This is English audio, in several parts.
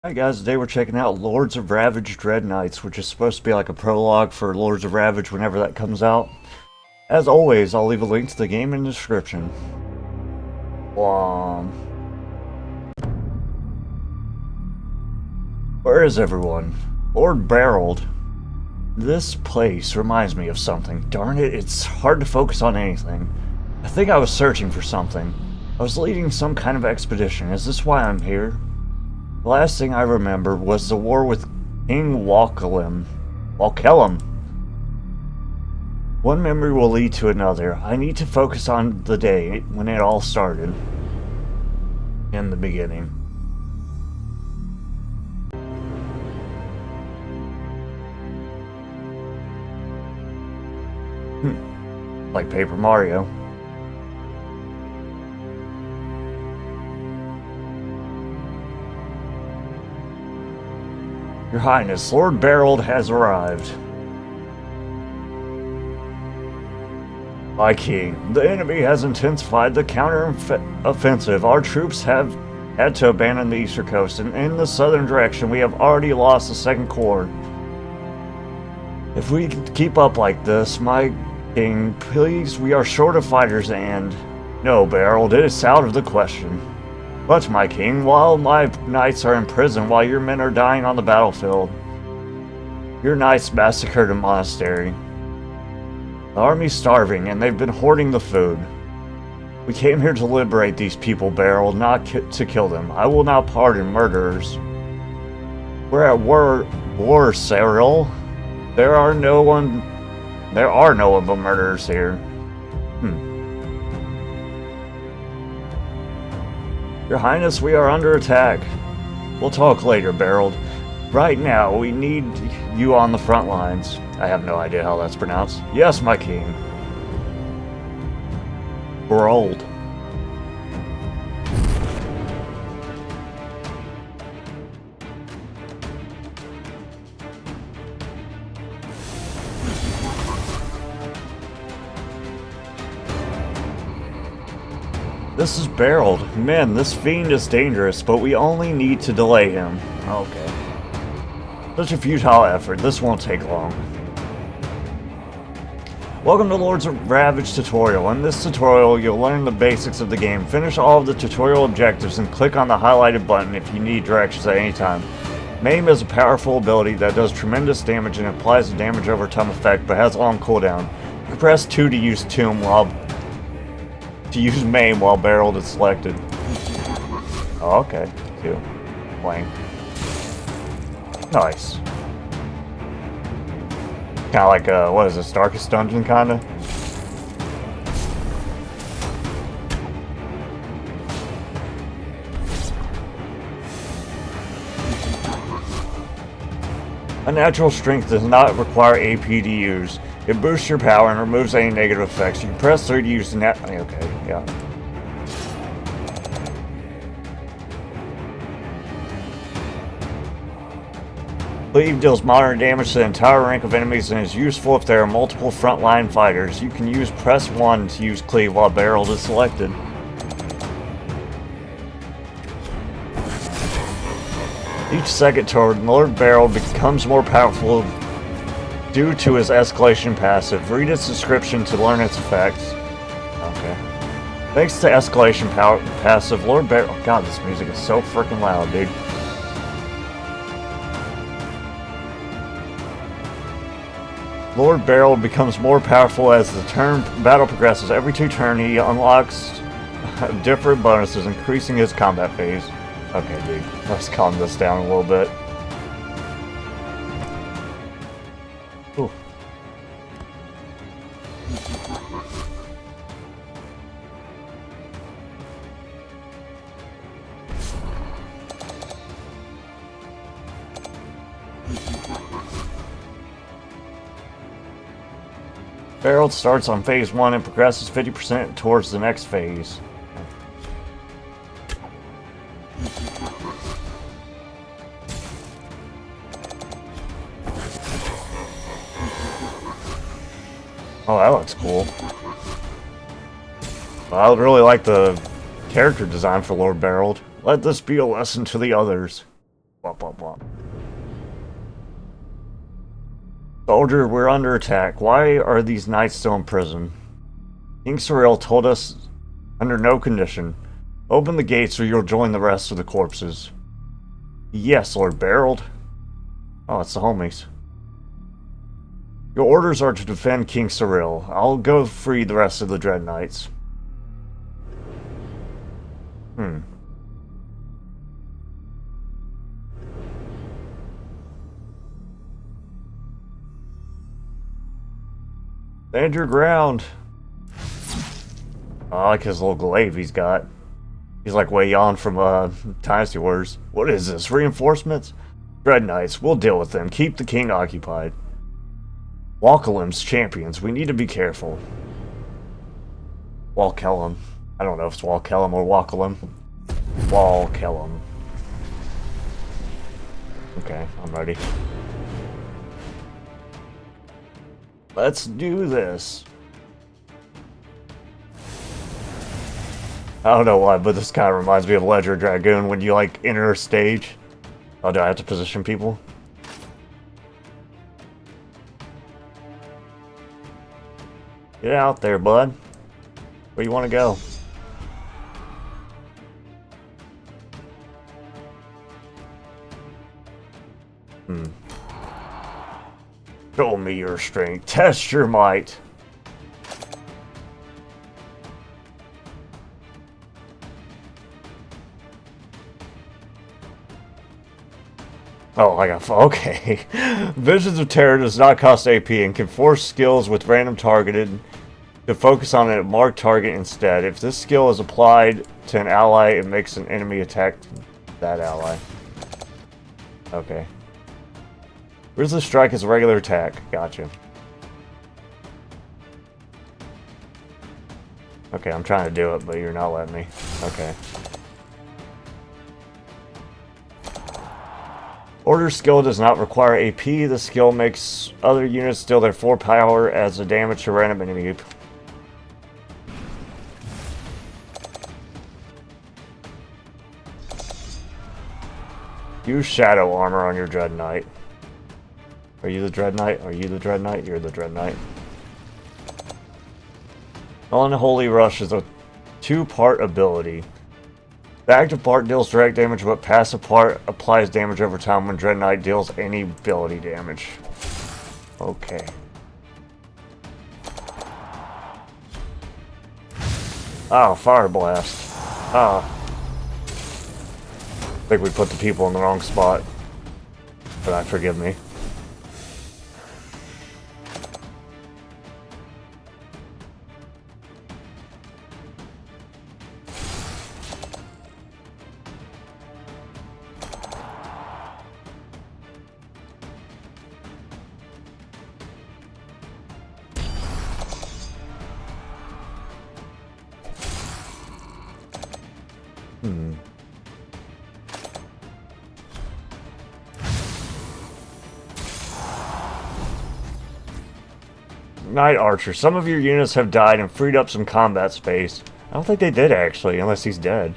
Hi guys, today we're checking out Lords of Ravage Dread Knights, which is supposed to be like a prologue for Lords of Ravage whenever that comes out. As always, I'll leave a link to the game in the description. Where is everyone? Lord Berold. This place reminds me of something. Darn it, it's hard to focus on anything. I think I was searching for something. I was leading some kind of expedition. Is this why I'm here? The last thing I remember was the war with King Walkelim. One memory will lead to another. I need to focus on the day when it all started. In the beginning. Like Paper Mario. Your Highness, Lord Berold has arrived. My king, the enemy has intensified the counter-offensive. Our troops have had to abandon the eastern coast, and in the southern direction we have already lost the second corps. If we keep up like this, my king, please, we are short of fighters and... No, Berold, it is out of the question. But, my king, while my knights are in prison, while your men are dying on the battlefield, your knights massacred a monastery. The army's starving, and they've been hoarding the food. We came here to liberate these people, Beryl, not to kill them. I will not pardon murderers. We're at war, Cyril. There are no one but murderers here. Your Highness, we are under attack. We'll talk later, Berold. Right now, we need you on the front lines. I have no idea how that's pronounced. Yes, my king. Berold. This is Berold. Man, this fiend is dangerous, but we only need to delay him. Okay. Such a futile effort. This won't take long. Welcome to Lords of Ravage tutorial. In this tutorial, you'll learn the basics of the game, finish all of the tutorial objectives, and click on the highlighted button if you need directions at any time. Maim is a powerful ability that does tremendous damage and applies a damage over time effect, but has a long cooldown. You can press 2 to use Maim while Berold is selected. Oh, okay. 2. Playing. Nice. Kinda like, what is this, Darkest Dungeon, kinda? Unnatural Strength does not require AP to use. It boosts your power and removes any negative effects. You can press 3 to use the net. Okay, yeah. Cleave deals moderate damage to the entire rank of enemies and is useful if there are multiple frontline fighters. You can use press 1 to use Cleave while Berold is selected. Each second turn, Lord Berold becomes more powerful due to his escalation passive. Read its description to learn its effects. Okay. Thanks to escalation passive, Lord Berold... Oh god, this music is so freaking loud, dude. Lord Berold becomes more powerful as the battle progresses. Every 2 turns, he unlocks different bonuses, increasing his combat phase. Okay, dude. Let's calm this down a little bit. Ooh. Berold starts on phase 1 and progresses 50% towards the next phase. Oh, that looks cool. I would really like the character design for Lord Berold. Let this be a lesson to the others. Blah, blah, blah. Soldier, we're under attack. Why are these knights still in prison? King Cyril told us under no condition. Open the gates or you'll join the rest of the corpses. Yes, Lord Berold. Oh, it's the homies. Your orders are to defend King Cyril. I'll go free the rest of the Dread Knights. Stand your ground. I like his little glaive he's got. He's like way on from Dynasty Wars. What is this? Reinforcements? Dread Knights, we'll deal with them. Keep the king occupied. Walkalim's champions, we need to be careful. Walkalim. I don't know if it's Walkalim or Wakalim. Walkalim. Okay, I'm ready. Let's do this. I don't know why, but this kind of reminds me of Ledger Dragoon when you like enter a stage. Oh, do I have to position people? Get out there, bud. Where you want to go? Show me your strength. Test your might. Oh, I got... Okay. Visions of Terror does not cost AP and can force skills with random targeted to focus on a marked target instead. If this skill is applied to an ally, it makes an enemy attack that ally. Okay. Ruthless Strike is a regular attack. Gotcha. Okay, I'm trying to do it, but you're not letting me. Okay. Order skill does not require AP. The skill makes other units deal their 4 power as a damage to random enemy. Use Shadow Armor on your Dread Knight. Are you the Dread Knight? Are you the Dread Knight? You're the Dread Knight. Unholy Rush is a 2-part ability. The active part deals direct damage, but passive part applies damage over time when Dread Knight deals any ability damage. Okay. Oh, Fire Blast. Oh. I think we put the people in the wrong spot. But forgive me. Night Archer. Some of your units have died and freed up some combat space. I don't think they did actually, unless he's dead.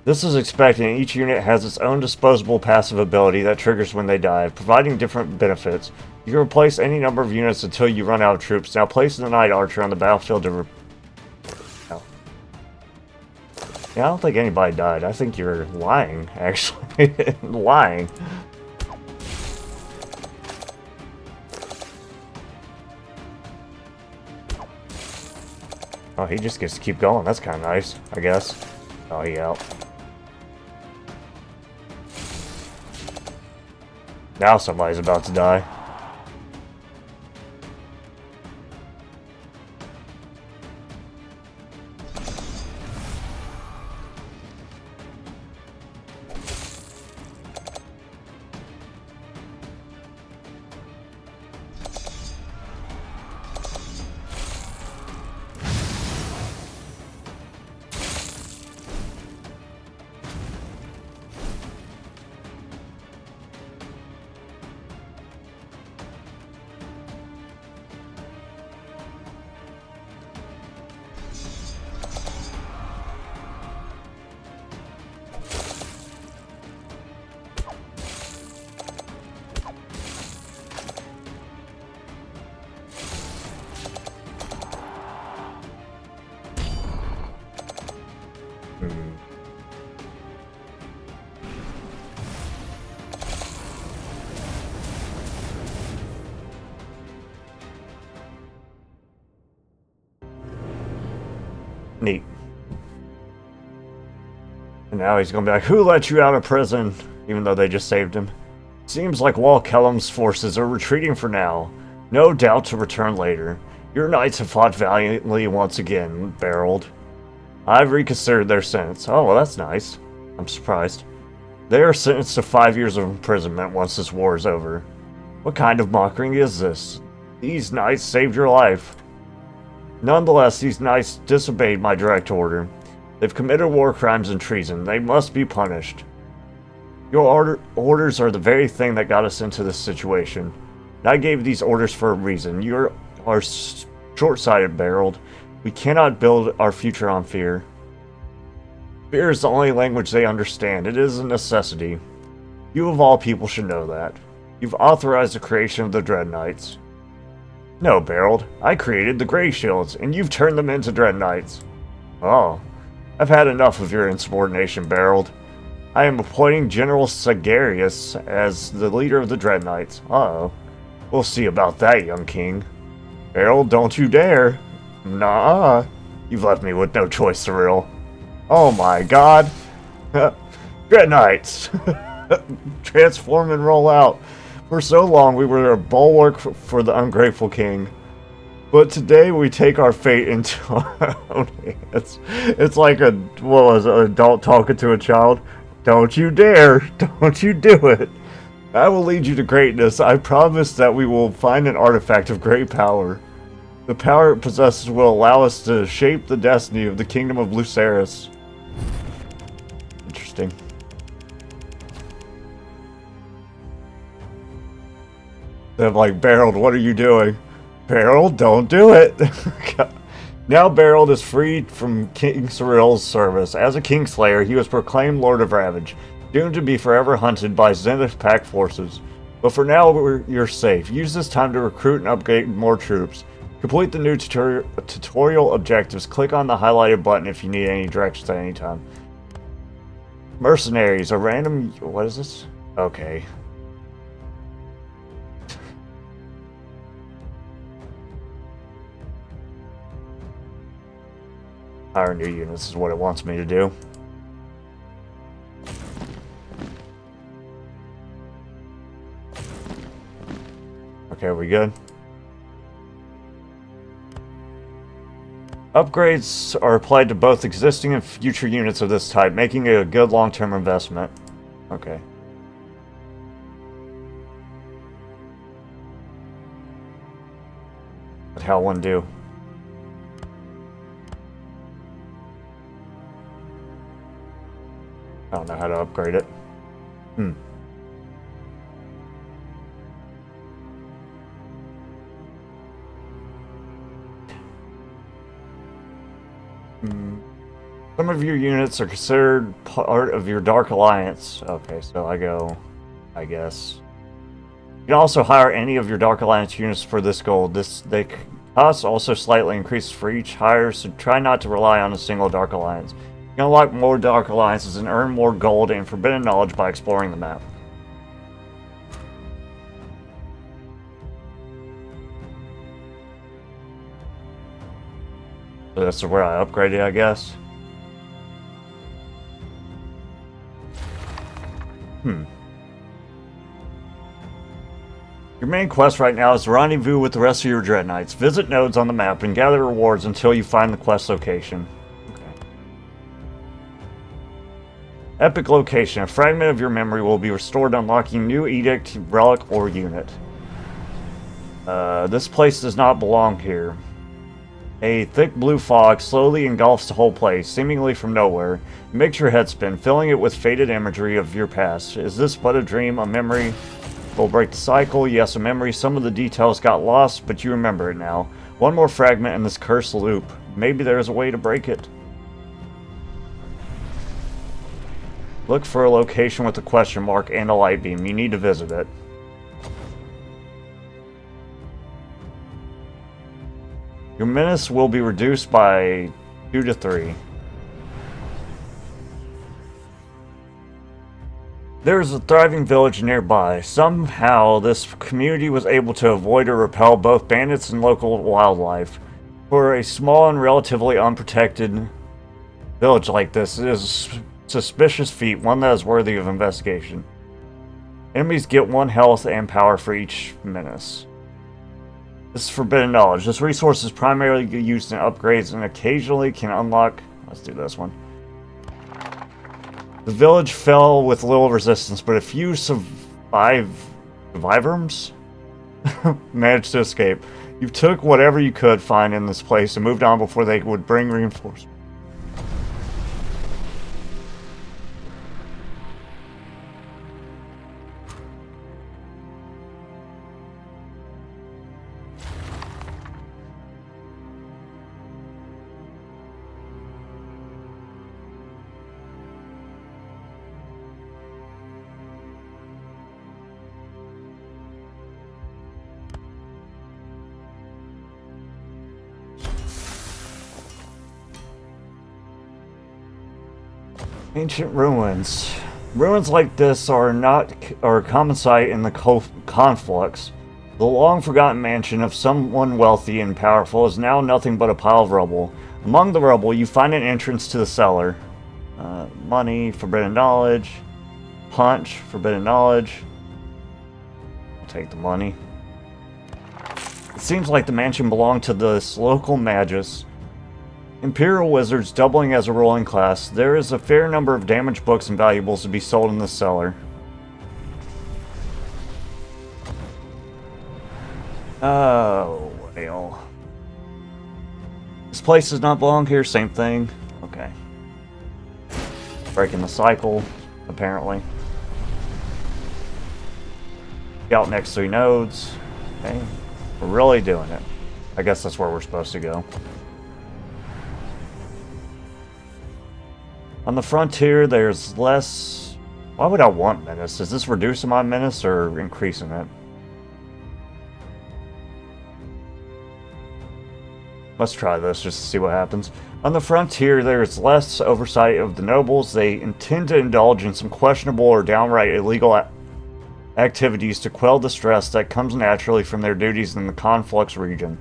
This is expected, and each unit has its own disposable passive ability that triggers when they die, providing different benefits. You can replace any number of units until you run out of troops. Now place the Night Archer on the battlefield to oh. Yeah, I don't think anybody died. I think you're lying, actually. Lying. Oh, he just gets to keep going. That's kind of nice, I guess. Oh, he out. Now somebody's about to die. Neat. And now he's gonna be like, who let you out of prison? Even though they just saved him. Seems like Wal Kellum's forces are retreating for now. No doubt to return later. Your knights have fought valiantly once again, Berold. I've reconsidered their sentence. Oh, well, that's nice. I'm surprised. They are sentenced to 5 years of imprisonment once this war is over. What kind of mockery is this? These knights saved your life. Nonetheless, these knights disobeyed my direct order. They've committed war crimes and treason. They must be punished. Your orders are the very thing that got us into this situation. And I gave these orders for a reason. You are short-sighted, Berold. We cannot build our future on fear. Fear is the only language they understand. It is a necessity. You of all people should know that. You've authorized the creation of the Dread Knights. No, Berold. I created the Grey Shields, and you've turned them into Dread Knights. Oh. I've had enough of your insubordination, Berold. I am appointing General Sagarius as the leader of the Dread Knights. Uh-oh. We'll see about that, young king. Berold, don't you dare. Nah. You've left me with no choice, Cyril. Oh my god. Dread Knights. Transform and roll out. For so long we were a bulwark for the ungrateful king. But today we take our fate into our own hands. It's like an adult talking to a child. Don't you dare! Don't you do it! I will lead you to greatness. I promise that we will find an artifact of great power. The power it possesses will allow us to shape the destiny of the kingdom of Lucerys. Interesting. They're like, Berold, what are you doing? Berold, don't do it! Now Berold is freed from King Cyril's service. As a Kingslayer, he was proclaimed Lord of Ravage, doomed to be forever hunted by Zenith Pack forces. But for now, you're safe. Use this time to recruit and upgrade more troops. Complete the new tutorial objectives. Click on the highlighted button if you need any directions at any time. Mercenaries, a random... What is this? Okay. Hire new units is what it wants me to do. Okay, are we good? Upgrades are applied to both existing and future units of this type, making it a good long-term investment. Okay. What hell one do? I don't know how to upgrade it. Some of your units are considered part of your Dark Alliance. Okay, so I go, I guess. You can also hire any of your Dark Alliance units for this goal. They cost also slightly increases for each hire, so try not to rely on a single Dark Alliance. You can unlock more Dark Alliances and earn more gold and forbidden knowledge by exploring the map. So that's where I upgraded, I guess. Your main quest right now is to rendezvous with the rest of your Dread Knights. Visit nodes on the map and gather rewards until you find the quest location. Okay. Epic location. A fragment of your memory will be restored, unlocking new edict, relic, or unit. This place does not belong here. A thick blue fog slowly engulfs the whole place, seemingly from nowhere. It makes your head spin, filling it with faded imagery of your past. Is this but a dream, a memory? Will break the cycle. Yes, a memory. Some of the details got lost, but you remember it now. One more fragment in this cursed loop. Maybe there is a way to break it. Look for a location with a question mark and a light beam. You need to visit it. Your menace will be reduced by 2 to 3. There is a thriving village nearby. Somehow, this community was able to avoid or repel both bandits and local wildlife. For a small and relatively unprotected village like this, it is a suspicious feat, one that is worthy of investigation. Enemies get 1 health and power for each menace. This is forbidden knowledge. This resource is primarily used in upgrades and occasionally can unlock... Let's do this one. The village fell with little resistance, but a few survivors managed to escape. You took whatever you could find in this place and moved on before they would bring reinforcements. Ancient ruins. Ruins like this are a common sight in the conflux. The long-forgotten mansion of someone wealthy and powerful is now nothing but a pile of rubble. Among the rubble, you find an entrance to the cellar. Money, forbidden knowledge. Punch, forbidden knowledge. I'll take the money. It seems like the mansion belonged to this local magus. Imperial wizards doubling as a ruling class. There is a fair number of damaged books and valuables to be sold in the cellar. Oh, well. This place does not belong here, same thing. Okay. Breaking the cycle, apparently. Scout next 3 nodes. Okay. We're really doing it. I guess that's where we're supposed to go. On the frontier, there's less... Why would I want menace? Is this reducing my menace or increasing it? Let's try this just to see what happens. On the frontier, there is less oversight of the nobles. They intend to indulge in some questionable or downright illegal activities to quell the stress that comes naturally from their duties in the conflux region.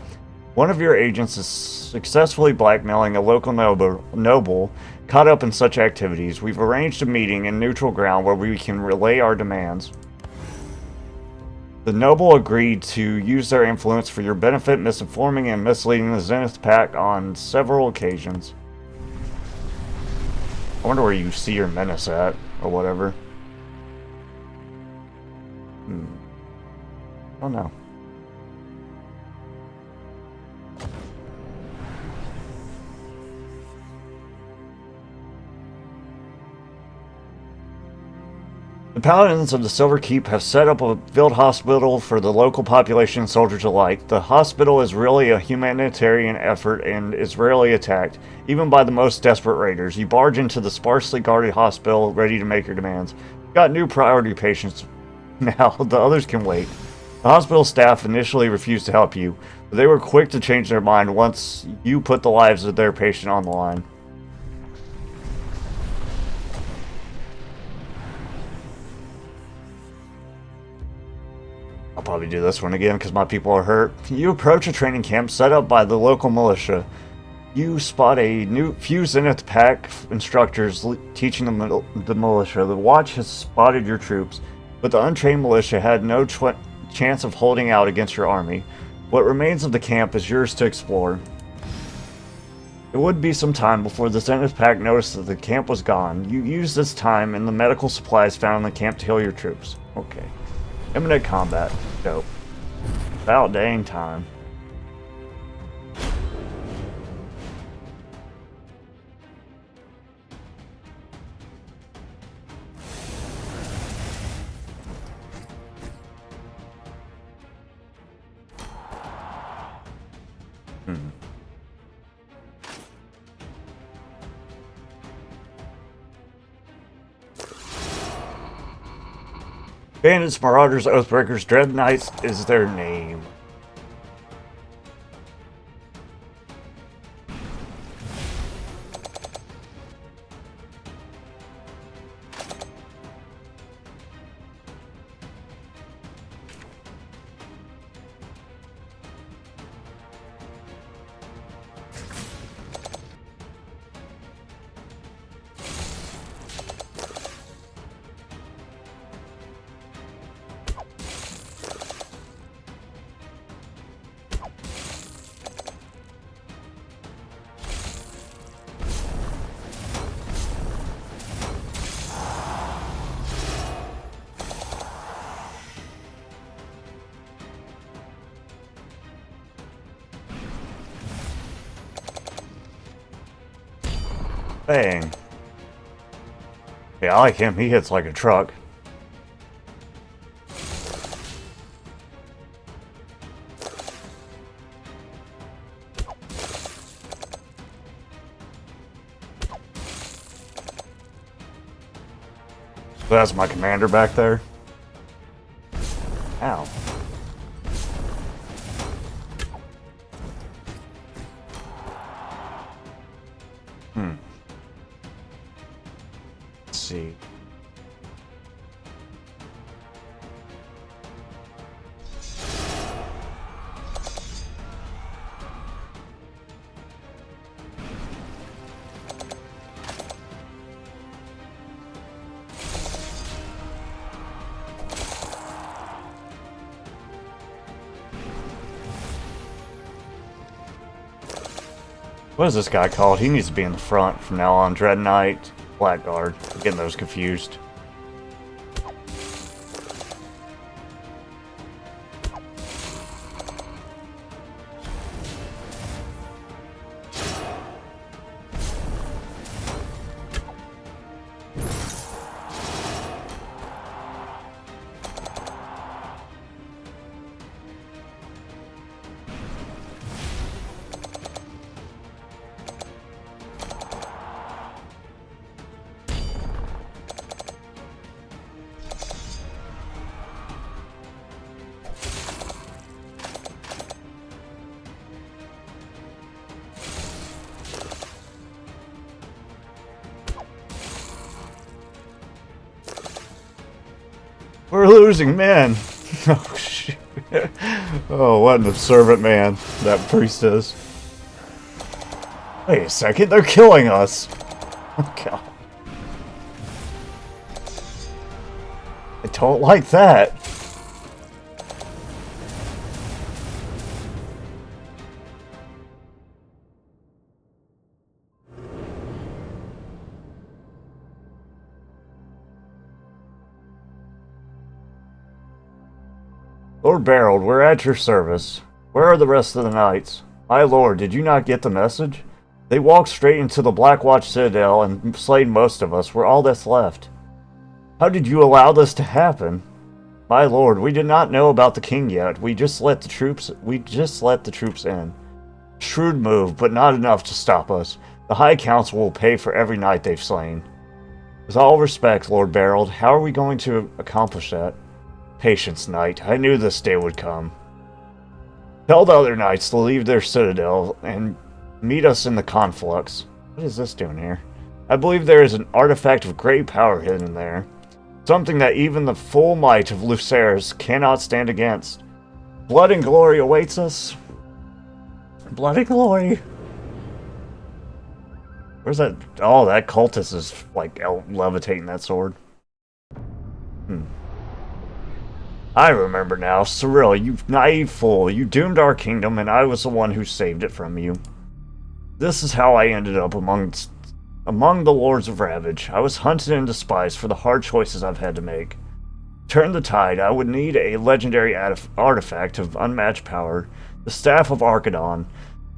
One of your agents is successfully blackmailing a local noble caught up in such activities. We've arranged a meeting in neutral ground where we can relay our demands. The noble agreed to use their influence for your benefit, misinforming and misleading the Zenith Pack on several occasions. I wonder where you see your menace at, or whatever. I don't know. The Paladins of the Silver Keep have set up a field hospital for the local population and soldiers alike. The hospital is really a humanitarian effort and is rarely attacked, even by the most desperate raiders. You barge into the sparsely guarded hospital, ready to make your demands. You've got new priority patients now, the others can wait. The hospital staff initially refused to help you, but they were quick to change their mind once you put the lives of their patient on the line. I'll probably do this one again because my people are hurt. You approach a training camp set up by the local militia. You spot a few Zenith Pack instructors teaching the militia. The watch has spotted your troops, but the untrained militia had no chance of holding out against your army. What remains of the camp is yours to explore. It would be some time before the Zenith Pack noticed that the camp was gone. You use this time and the medical supplies found in the camp to heal your troops. Okay. Imminent combat. Dope. About dang time. Bandits, Marauders, Oathbreakers, Dread Knights is their name. Bang. Yeah, I like him. He hits like a truck. So that's my commander back there. Ow. Let's see. What is this guy called? He needs to be in the front from now on. Dread Knight, Blackguard. I'm getting those confused. We're losing men. Oh, shit. Oh, what an observant man that priest is. Wait a second, they're killing us. Oh, God. I don't like that. Lord Berold, we're at your service. Where are the rest of the knights? My lord, did you not get the message? They walked straight into the Blackwatch Citadel and slayed most of us. We're all that's left. How did you allow this to happen? My lord, we did not know about the king yet. We just let the troops in. Shrewd move, but not enough to stop us. The High Council will pay for every knight they've slain. With all respect, Lord Berold, how are we going to accomplish that? Patience, knight. I knew this day would come. Tell the other knights to leave their citadel and meet us in the conflux. What is this doing here? I believe there is an artifact of great power hidden there. Something that even the full might of Lucerys cannot stand against. Blood and glory awaits us. Blood and glory. Where's that? Oh, that cultist is like levitating that sword. I remember now. Cyril, you naive fool. You doomed our kingdom, and I was the one who saved it from you. This is how I ended up among the lords of Ravage. I was hunted and despised for the hard choices I've had to make. Turn the tide, I would need a legendary artifact of unmatched power, the Staff of Arcadon.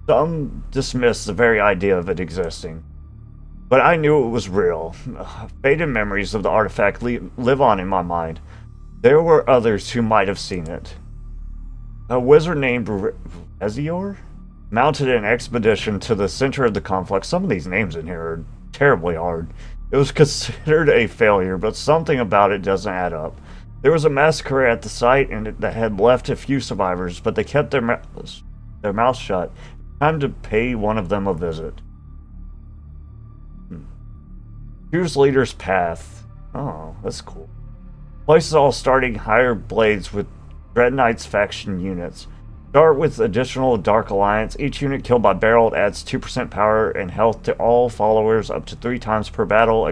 Some dismiss the very idea of it existing. But I knew it was real. Faded memories of the artifact live on in my mind. There were others who might have seen it. A wizard named Rezior mounted an expedition to the center of the conflict. Some of these names in here are terribly hard. It was considered a failure, but something about it doesn't add up. There was a massacre at the site and that had left a few survivors, but they kept their mouths shut. Time to pay one of them a visit. Choose leader's path. Oh, that's cool. Places all starting higher blades with Dread Knight's faction units. Start with additional Dark Alliance. Each unit killed by Berold adds 2% power and health to all followers up to 3 times per battle.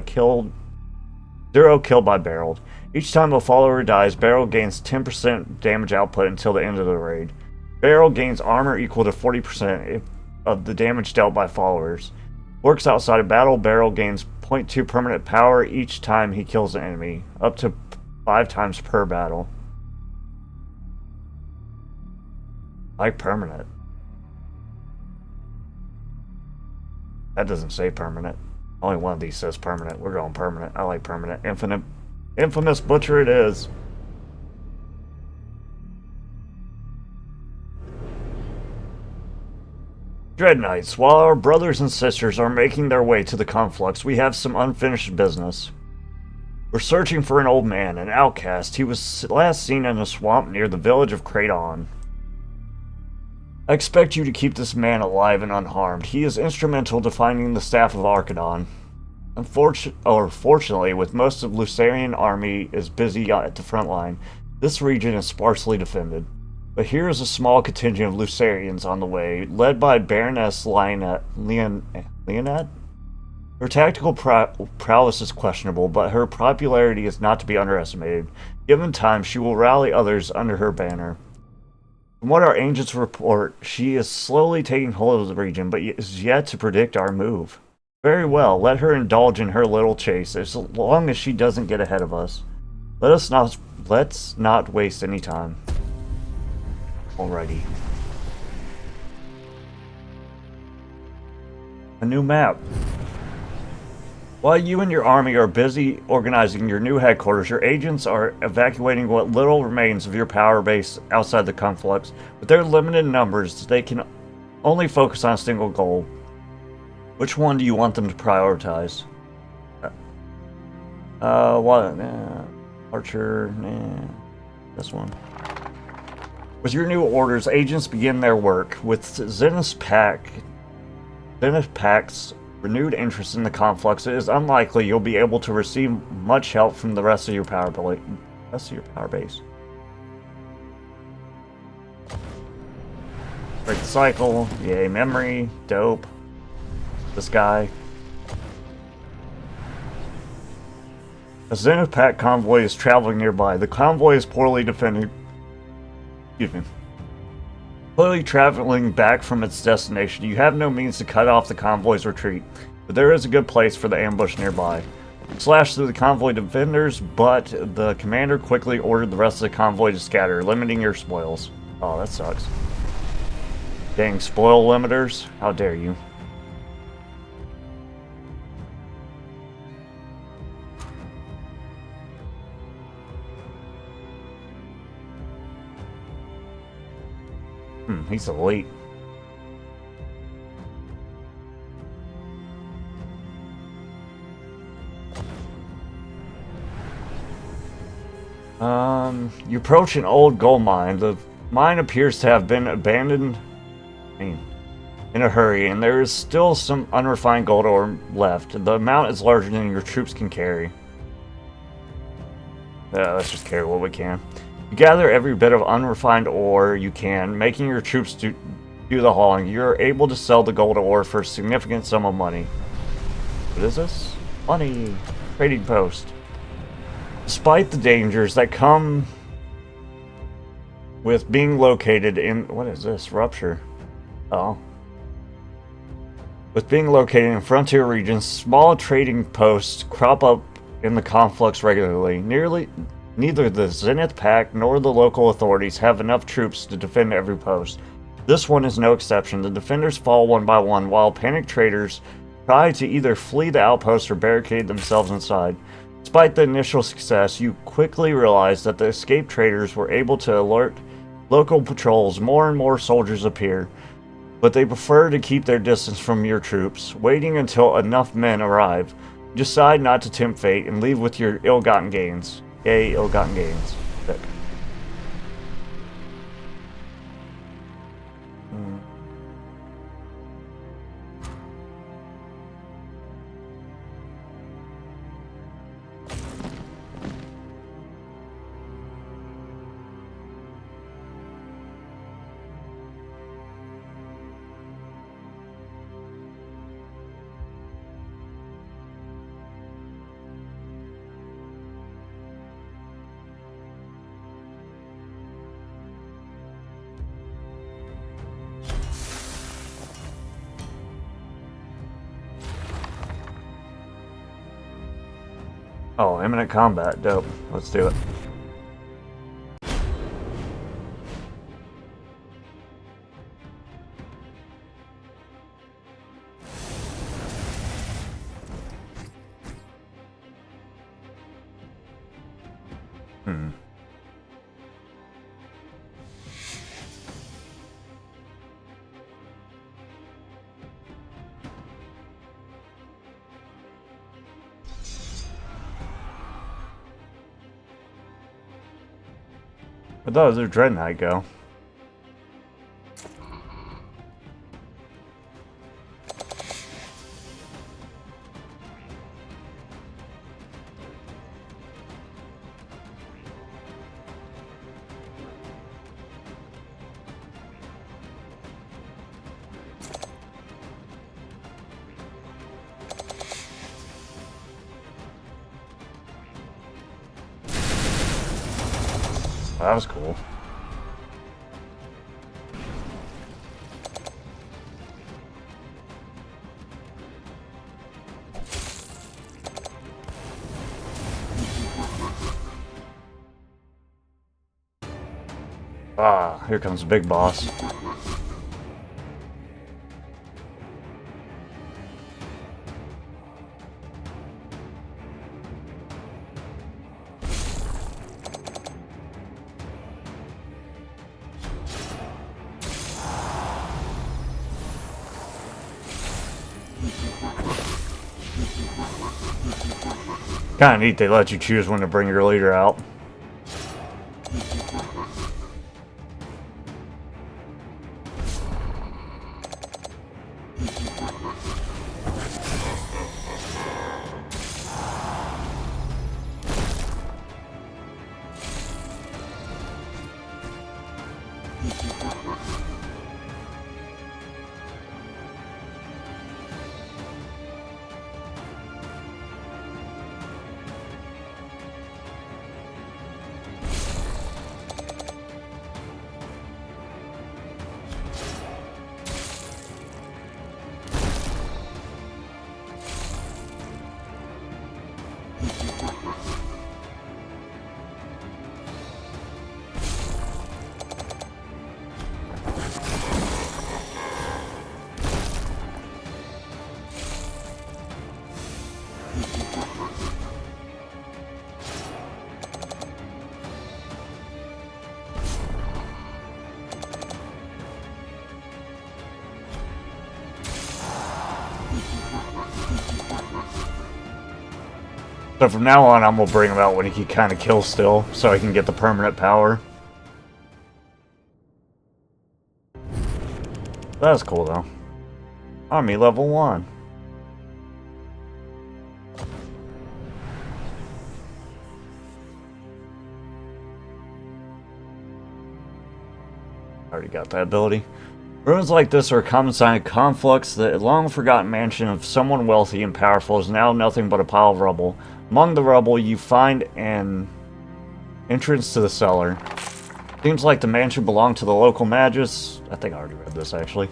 Zero killed by Berold. Each time a follower dies, Berold gains 10% damage output until the end of the raid. Berold gains armor equal to 40% of the damage dealt by followers. Works outside of battle. Berold gains 0.2 permanent power each time he kills an enemy, up to 5 times per battle. Like permanent. That doesn't say permanent. Only one of these says permanent. We're going permanent. I like permanent. Infamous butcher it is. Dread Knights, while our brothers and sisters are making their way to the conflux, we have some unfinished business. We're searching for an old man, an outcast. He was last seen in a swamp near the village of Kraton. I expect you to keep this man alive and unharmed. He is instrumental to finding the staff of Arcadon. Fortunately, with most of Lucerian army is busy at the front line, this region is sparsely defended. But here is a small contingent of Lucerians on the way, led by Baroness Leonette. Her tactical prowess is questionable, but her popularity is not to be underestimated. Given time, she will rally others under her banner. From what our agents report, she is slowly taking hold of the region, but is yet to predict our move. Very well, let her indulge in her little chase, as long as she doesn't get ahead of us. Let's not waste any time. Alrighty. A new map. While you and your army are busy organizing your new headquarters, your agents are evacuating what little remains of your power base outside the conflux. With their limited numbers, they can only focus on a single goal. Which one do you want them to prioritize? Archer, this one. With your new orders, agents begin their work. With Zenith Pact's renewed interest in the conflux, it is unlikely you'll be able to receive much help from the rest of your power base. Break the cycle. Yay, memory. Dope. This guy. A Zenith Pact convoy is traveling nearby. The convoy is poorly defended. Clearly traveling back from its destination, you have no means to cut off the convoy's retreat, but there is a good place for the ambush nearby. Slash through the convoy defenders, but the commander quickly ordered the rest of the convoy to scatter, limiting your spoils. Oh, that sucks. Dang, spoil limiters? How dare you. He's elite. You approach an old gold mine. The mine appears to have been abandoned in a hurry, and there is still some unrefined gold ore left. The amount is larger than your troops can carry. Let's just carry what we can. You gather every bit of unrefined ore you can, making your troops do the hauling. You're able to sell the gold ore for a significant sum of money. What is this? Money. Trading post. Despite the dangers that come with being located in... What is this? Rupture. Oh. With being located in frontier regions, small trading posts crop up in the conflux regularly. Neither the Zenith Pact nor the local authorities have enough troops to defend every post. This one is no exception. The defenders fall one by one, while panicked traders try to either flee the outpost or barricade themselves inside. Despite the initial success, you quickly realize that the escaped traders were able to alert local patrols. More and more soldiers appear, but they prefer to keep their distance from your troops, waiting until enough men arrive. You decide not to tempt fate and leave with your ill-gotten gains. Yay, ill-gotten gains. Sick. Oh, imminent combat. Dope. Let's do it. Where'd the other Dread Knight go? That was cool. Ah, here comes the big boss. Kinda neat they let you choose when to bring your leader out. So from now on, I'm gonna bring him out when he can kind of kill still, so I can get the permanent power. That's cool though. Army level 1. Already got that ability. Ruins like this are a common sign of conflicts. The long-forgotten mansion of someone wealthy and powerful is now nothing but a pile of rubble. Among the rubble, you find an entrance to the cellar. Seems like the mansion belonged to the local magus. I think I already read this, actually.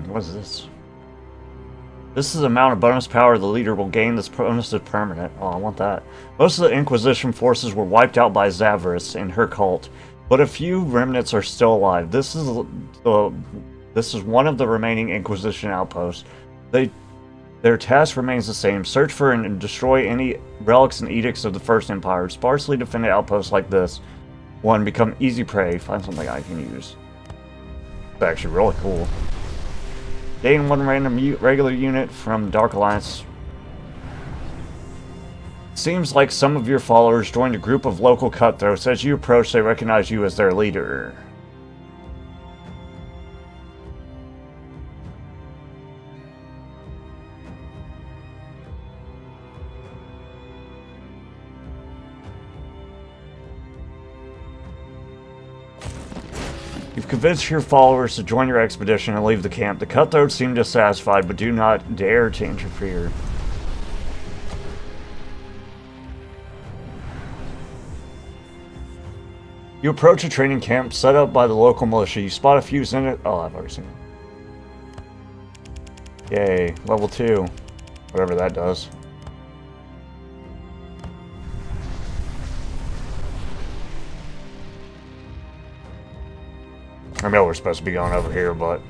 What is this? This is the amount of bonus power the leader will gain. This bonus is permanent. Oh, I want that. Most of the Inquisition forces were wiped out by Zavris and her cult, but a few remnants are still alive. This is one of the remaining Inquisition outposts. Their task remains the same. Search for and destroy any relics and edicts of the First Empire. Sparsely defended outposts like this one become easy prey. Find something I can use. It's actually really cool. Gain one random regular unit from Dark Alliance. Seems like some of your followers joined a group of local cutthroats. As you approach, they recognize you as their leader. You've convinced your followers to join your expedition and leave the camp. The cutthroats seem dissatisfied, but do not dare to interfere. You approach a training camp set up by the local militia. You spot a fuse in it. Oh, I've already seen it. Yay, level 2. Whatever that does. I know we're supposed to be going over here, but...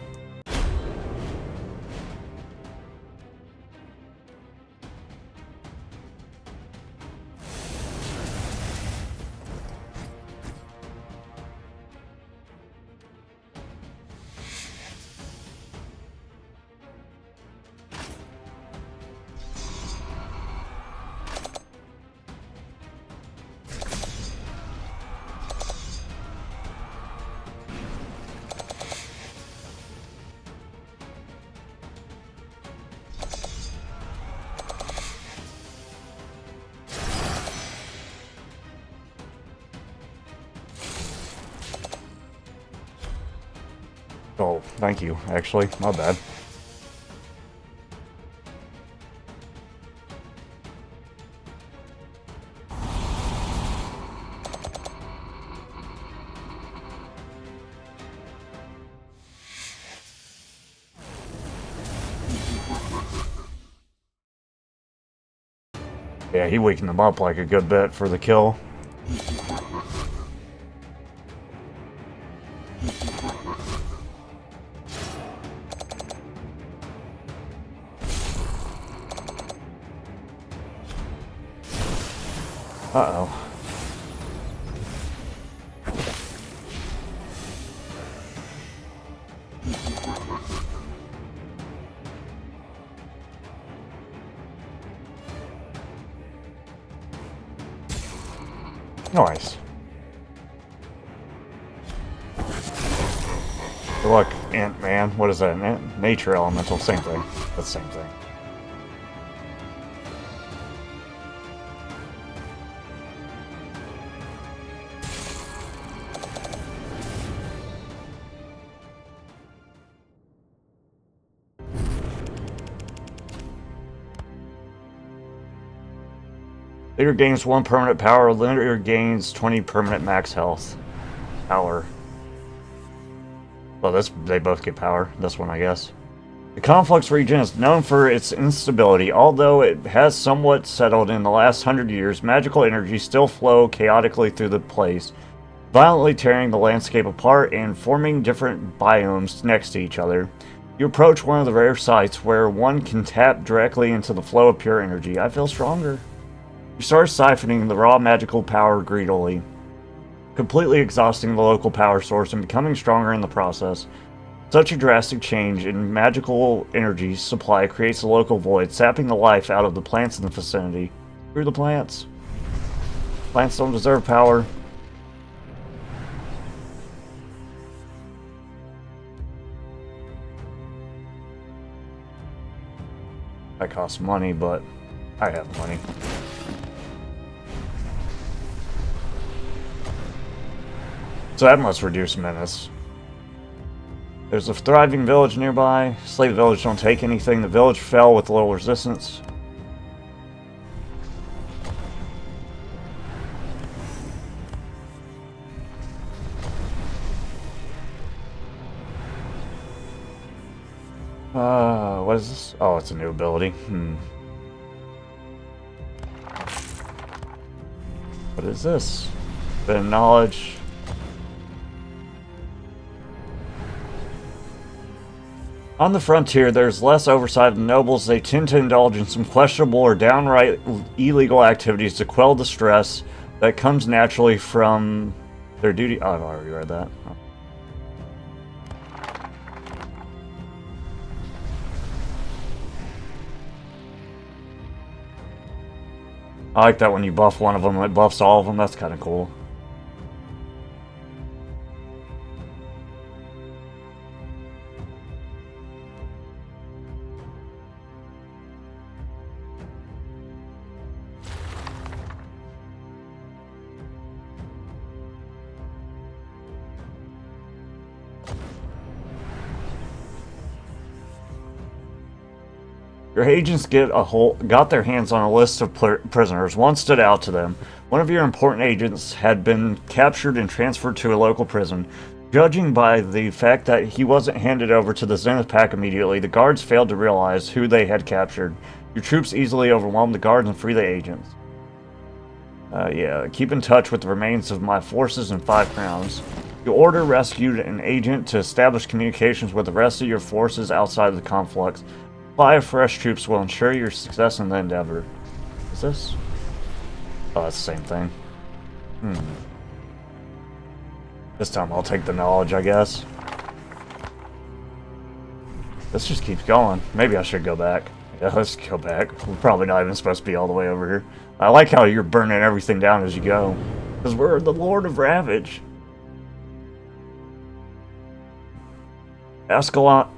thank you, actually. My bad. Yeah, he weakened them up like a good bit for the kill. Uh-oh. Nice. Look, Ant-Man. What is that? Nature elemental. Same thing. That's the same thing. Leader gains 1 permanent power. Leader gains 20 permanent max health. Power. Well, they both get power. This one, I guess. The Conflux region is known for its instability. Although it has somewhat settled in the last 100 years, magical energy still flow chaotically through the place, violently tearing the landscape apart and forming different biomes next to each other. You approach one of the rare sites where one can tap directly into the flow of pure energy. I feel stronger. You start siphoning the raw magical power greedily, completely exhausting the local power source and becoming stronger in the process. Such a drastic change in magical energy supply creates a local void, sapping the life out of the plants in the vicinity. Screw the plants. Plants don't deserve power. That costs money, but I have money. So that must reduce menace. There's a thriving village nearby. Slave village don't take anything. The village fell with little resistance. What is this? Oh, it's a new ability. What is this? Bit of knowledge. On the frontier, there's less oversight of the nobles. They tend to indulge in some questionable or downright illegal activities to quell the stress that comes naturally from their duty. Oh, I've already read that. I like that when you buff one of them, it buffs all of them. That's kind of cool. Your agents got their hands on a list of prisoners. One stood out to them. One of your important agents had been captured and transferred to a local prison. Judging by the fact that he wasn't handed over to the Zenith Pack immediately, the guards failed to realize who they had captured. Your troops easily overwhelmed the guards and free the agents. Yeah, keep in touch with the remains of my forces and 5 crowns. Your order rescued an agent to establish communications with the rest of your forces outside of the conflux. Supply of fresh troops will ensure your success in the endeavor. Is this? Oh, that's the same thing. This time I'll take the knowledge, I guess. This just keeps going. Maybe I should go back. Yeah, let's go back. We're probably not even supposed to be all the way over here. I like how you're burning everything down as you go. Because we're the Lord of Ravage. Ascalon...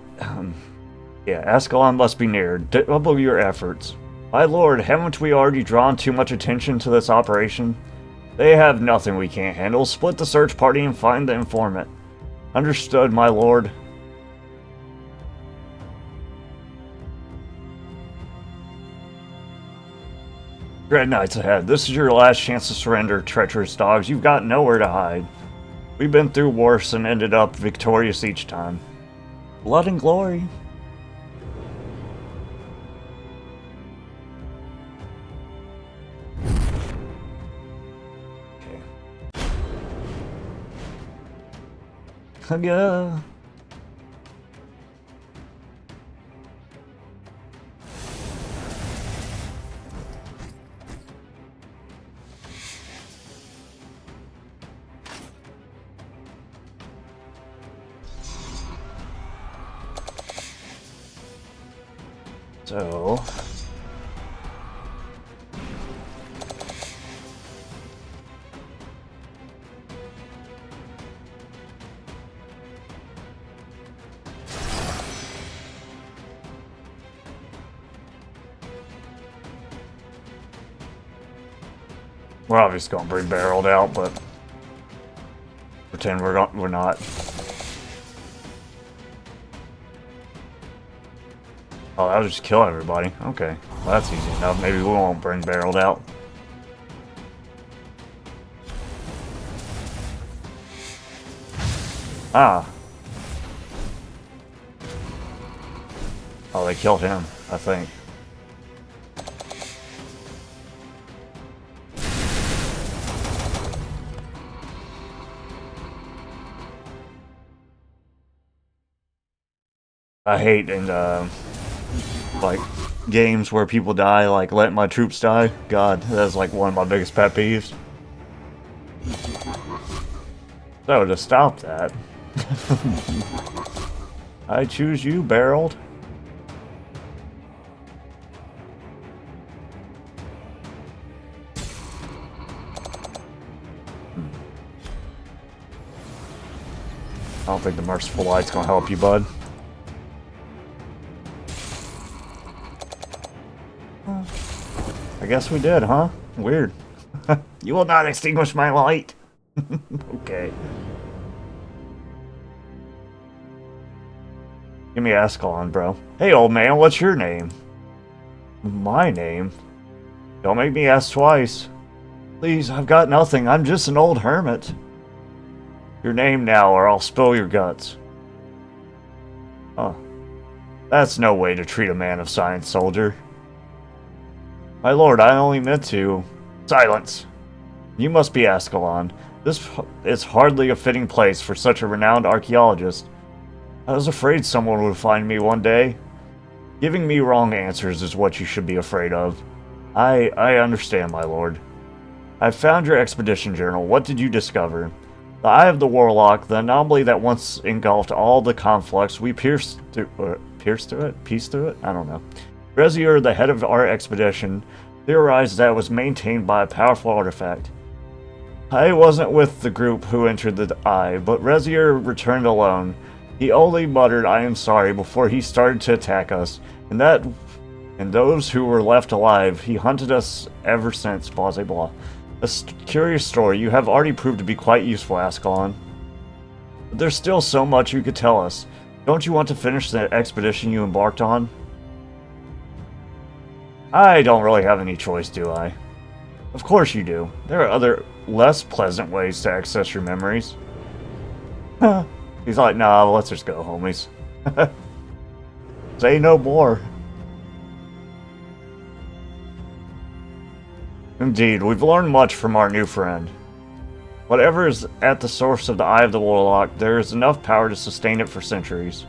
Yeah, Ascalon must be near. Double your efforts. My lord, haven't we already drawn too much attention to this operation? They have nothing we can't handle. Split the search party and find the informant. Understood, my lord. Dread Knights ahead. This is your last chance to surrender, treacherous dogs. You've got nowhere to hide. We've been through worse and ended up victorious each time. Blood and glory. Okay. Yeah. So... we're obviously going to bring Berold out, but pretend we're not. Oh, that'll just kill everybody. Okay, well, that's easy enough. Maybe we won't bring Berold out. Ah. Oh, they killed him, I think. I hate in like games where people die, like let my troops die. God, that's like one of my biggest pet peeves. So to stop that, I choose you, Berold. I don't think the Merciful Light's gonna help you, bud. I guess we did, huh? Weird. You will not extinguish my light. Okay. Give me Ascalon, bro. Hey, old man, what's your name? My name? Don't make me ask twice. Please, I've got nothing. I'm just an old hermit. Your name now, or I'll spill your guts. Huh. That's no way to treat a man of science, soldier. My lord, I only meant to... Silence! You must be Ascalon. This is hardly a fitting place for such a renowned archaeologist. I was afraid someone would find me one day. Giving me wrong answers is what you should be afraid of. I understand, my lord. I found your expedition journal. What did you discover? The Eye of the Warlock, the anomaly that once engulfed all the conflux, we pieced through it? I don't know. Rezier, the head of our expedition, theorized that it was maintained by a powerful artifact. I wasn't with the group who entered the Eye, but Rezier returned alone. He only muttered, "I am sorry," before he started to attack us, and those who were left alive, he hunted us ever since, blah blah blah. A curious story. You have already proved to be quite useful, Ascalon. But there's still so much you could tell us. Don't you want to finish the expedition you embarked on? I don't really have any choice, do I? Of course you do. There are other, less pleasant ways to access your memories. He's like, nah, let's just go, homies. Say no more. Indeed, we've learned much from our new friend. Whatever is at the source of the Eye of the Warlock, there is enough power to sustain it for centuries.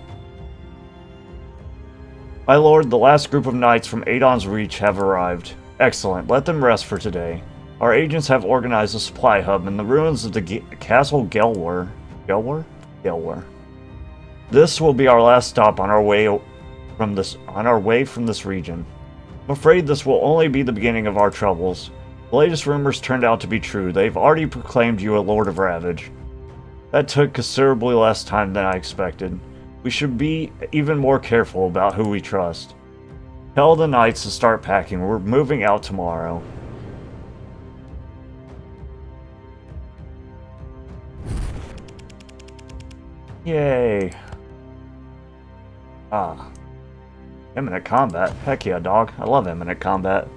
My lord, the last group of knights from Adon's Reach have arrived. Excellent, let them rest for today. Our agents have organized a supply hub in the ruins of the Castle Gelwar. Gelwar. This will be our last stop on our way from this region. I'm afraid this will only be the beginning of our troubles. The latest rumors turned out to be true. They've already proclaimed you a Lord of Ravage. That took considerably less time than I expected. We should be even more careful about who we trust. Tell the knights to start packing. We're moving out tomorrow. Yay. Ah. Imminent combat. Heck yeah, dog. I love imminent combat.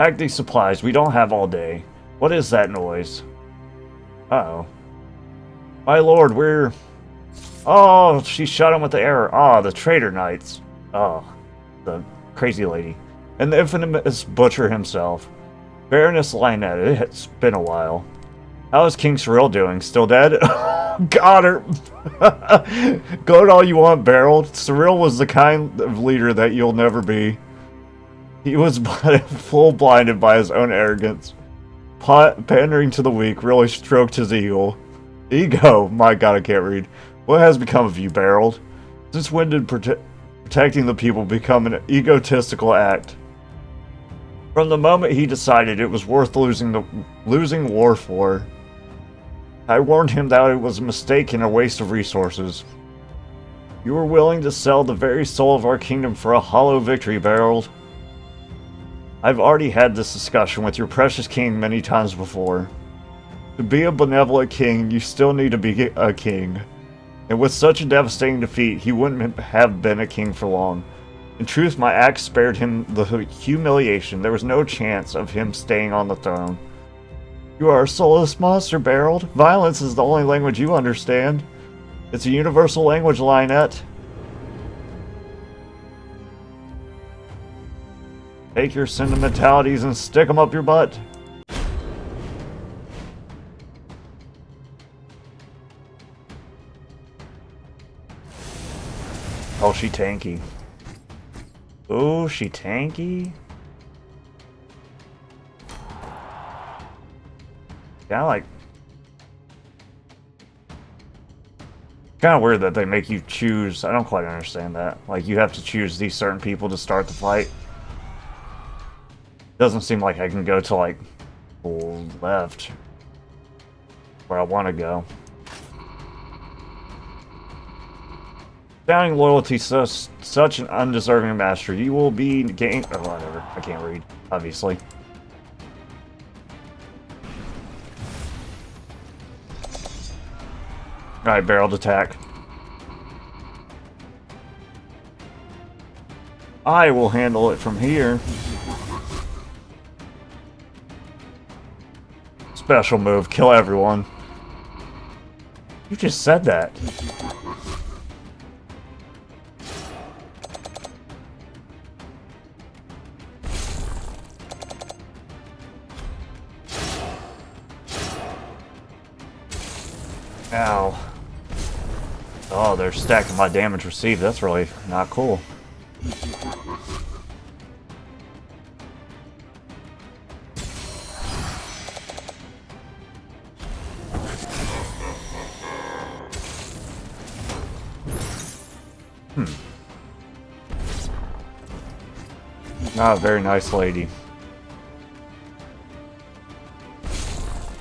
Pack these supplies. We don't have all day. What is that noise? Uh-oh. My lord, we're... Oh, she shot him with the arrow. Oh, the traitor knights. Oh, the crazy lady. And the infamous butcher himself. Baroness Lynette, it's been a while. How is King Cyril doing? Still dead? Got her! Go all you want, Berold. Cyril was the kind of leader that you'll never be. He was full blinded by his own arrogance. Pandering to the weak really stroked his ego. My god, I can't read. What has become of you, Berold? Since when did protecting the people become an egotistical act? From the moment he decided it was worth losing war for. I warned him that it was a mistake and a waste of resources. You were willing to sell the very soul of our kingdom for a hollow victory, Berold. I've already had this discussion with your precious king many times before. To be a benevolent king, you still need to be a king. And with such a devastating defeat, he wouldn't have been a king for long. In truth, my act spared him the humiliation. There was no chance of him staying on the throne. You are a soulless monster, Berold. Violence is the only language you understand. It's a universal language, Lynette. Take your sentimentalities and stick them up your butt. Oh, she tanky. Oh, she tanky. Kind of weird that they make you choose. I don't quite understand that. Like, you have to choose these certain people to start the fight. Doesn't seem like I can go to, like, left. Where I want to go. Founding loyalty such an undeserving master. You will be gained... Oh, whatever. I can't read, obviously. Alright, Berold, attack. I will handle it from here. Special move, kill everyone. You just said that. Ow. Oh, they're stacking my damage received. That's really not cool. Not a very nice lady.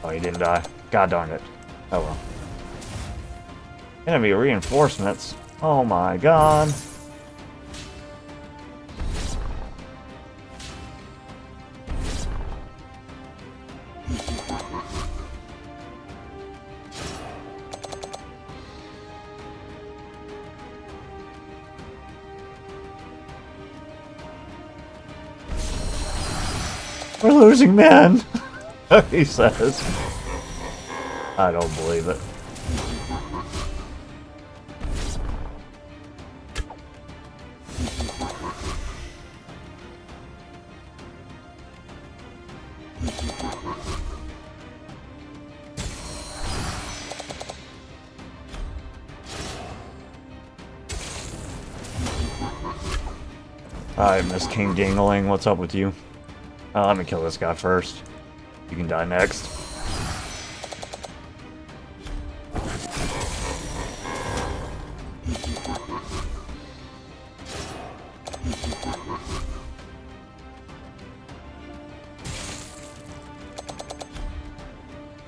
Oh, he didn't die. God darn it. Oh well. Enemy reinforcements. Oh my god. We're losing men, he says. I don't believe it. Alright, Miss King Dingling, what's up with you? Let me kill this guy first. You can die next.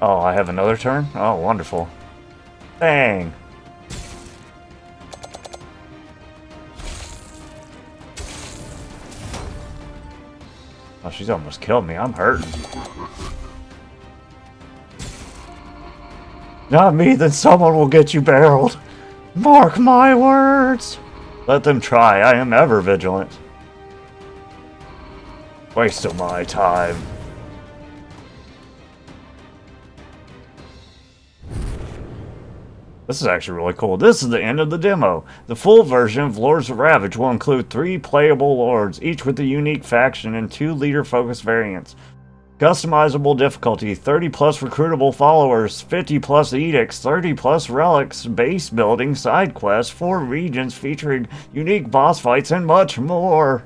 Oh, I have another turn? Oh, wonderful. Dang. Oh, she's almost killed me. I'm hurting. Not me, then someone will get you Berold. Mark my words. Let them try. I am ever vigilant. Waste of my time. This is actually really cool. This is the end of the demo. The full version of Lords of Ravage will include 3 playable lords, each with a unique faction and 2 leader-focused variants. Customizable difficulty, 30 plus recruitable followers, 50 plus edicts, 30 plus relics, base building, side quests, 4 regions featuring unique boss fights, and much more.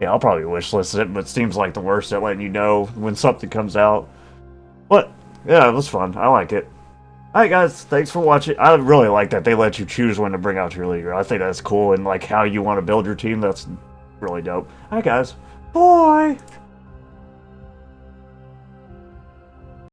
Yeah, I'll probably wishlist it, but Steam's like the worst at letting you know when something comes out. But, yeah, it was fun. I like it. Alright guys, thanks for watching. I really like that they let you choose when to bring out your leader. I think that's cool, and like how you want to build your team, that's really dope. Alright guys, bye!